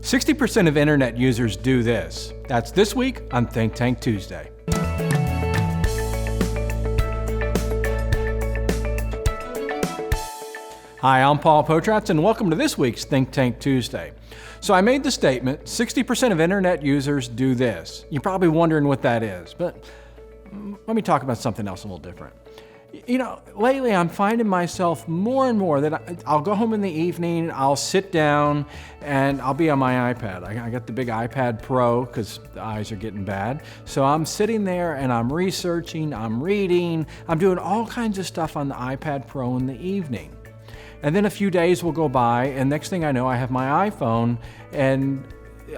60% of internet users do this. That's this week on Think Tank Tuesday. Hi, I'm Paul Potratz, and welcome to this week's Think Tank Tuesday. So I made the statement, 60% of internet users do this. You're probably wondering what that is, but let me talk about something else a little different. You know, lately I'm finding myself more and more that I'll go home in the evening, I'll sit down, and I'll be on my iPad. I got the big iPad Pro because the eyes are getting bad. So I'm sitting there and I'm researching, I'm reading, I'm doing all kinds of stuff on the iPad Pro in the evening. And then a few days will go by, and next thing I know, I have my iPhone and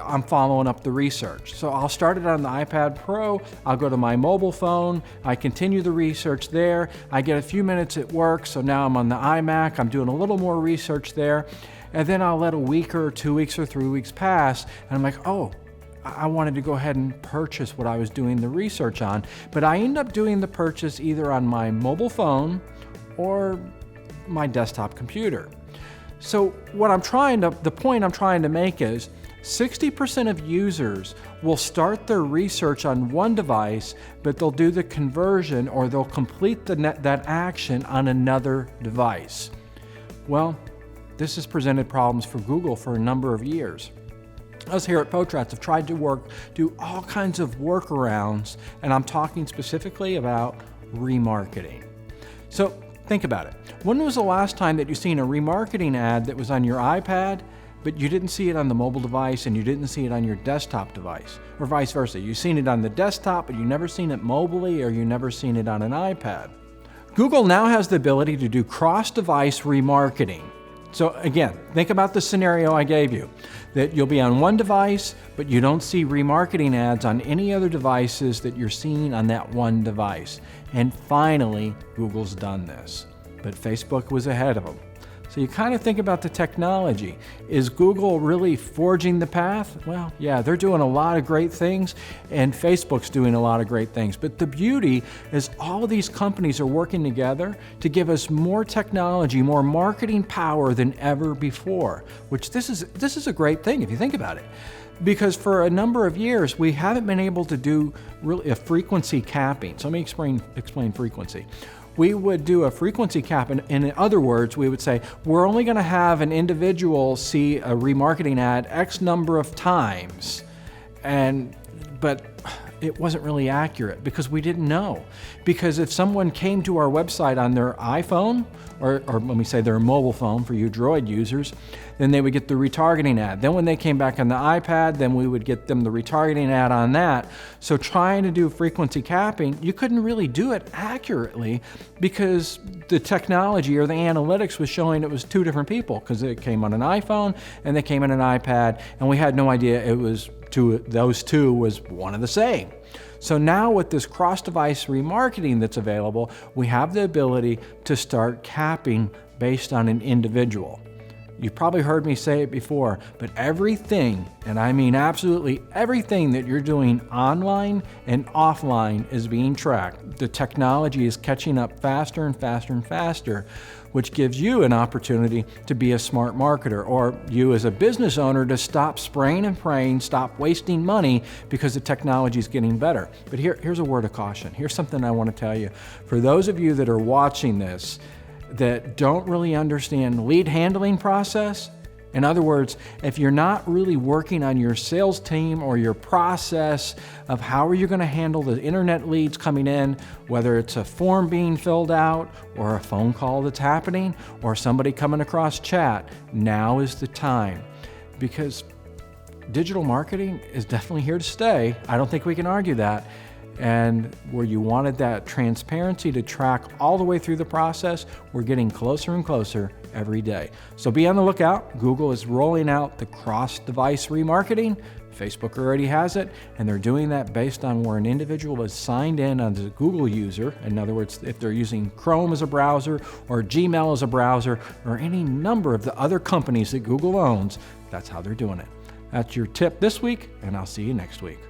I'm following up the research. So I'll start it on the iPad Pro, I'll go to my mobile phone, I continue the research there, I get a few minutes at work, so now I'm on the iMac, I'm doing a little more research there, and then I'll let a week or 2 weeks or 3 weeks pass, and I'm like, oh, I wanted to go ahead and purchase what I was doing the research on, but I end up doing the purchase either on my mobile phone or my desktop computer. So the point I'm trying to make is 60% of users will start their research on one device, but they'll do the conversion or they'll complete that action on another device. Well, this has presented problems for Google for a number of years. Us here at Potratz have tried to do all kinds of workarounds, and I'm talking specifically about remarketing. So think about it. When was the last time that you've seen a remarketing ad that was on your iPad, but you didn't see it on the mobile device and you didn't see it on your desktop device? Or vice versa. You've seen it on the desktop, but you've never seen it mobilely, or you've never seen it on an iPad. Google now has the ability to do cross-device remarketing. So again, think about the scenario I gave you, that you'll be on one device, but you don't see remarketing ads on any other devices that you're seeing on that one device. And finally, Google's done this, but Facebook was ahead of them. So you kind of think about the technology. Is Google really forging the path? Well, yeah, they're doing a lot of great things, and Facebook's doing a lot of great things. But the beauty is all of these companies are working together to give us more technology, more marketing power than ever before, which this is a great thing if you think about it. Because for a number of years, we haven't been able to do really a frequency capping. So let me explain frequency. We would do a frequency cap, and in other words, we would say, we're only going to have an individual see a remarketing ad X number of times, but it wasn't really accurate because we didn't know. Because if someone came to our website on their iPhone, or let me say their mobile phone for you Droid users, then they would get the retargeting ad. Then when they came back on the iPad, then we would get them the retargeting ad on that. So trying to do frequency capping, you couldn't really do it accurately because the technology or the analytics was showing it was two different people because it came on an iPhone and they came on an iPad, and we had no idea it was those two was one and the same. So now with this cross-device remarketing that's available, we have the ability to start capping based on an individual. You've probably heard me say it before, but everything, and I mean absolutely everything that you're doing online and offline is being tracked. The technology is catching up faster and faster and faster, which gives you an opportunity to be a smart marketer, or you as a business owner to stop spraying and praying, stop wasting money because the technology is getting better. But here's a word of caution. Here's something I want to tell you. For those of you that are watching this that don't really understand lead handling process, in other words, if you're not really working on your sales team or your process of how are you going to handle the internet leads coming in, whether it's a form being filled out or a phone call that's happening or somebody coming across chat, now is the time. Because digital marketing is definitely here to stay. I don't think we can argue that. And where you wanted that transparency to track all the way through the process, we're getting closer and closer every day. So be on the lookout. Google is rolling out the cross-device remarketing. Facebook already has it, and they're doing that based on where an individual is signed in as a Google user. In other words, if they're using Chrome as a browser or Gmail as a browser or any number of the other companies that Google owns, that's how they're doing it. That's your tip this week, and I'll see you next week.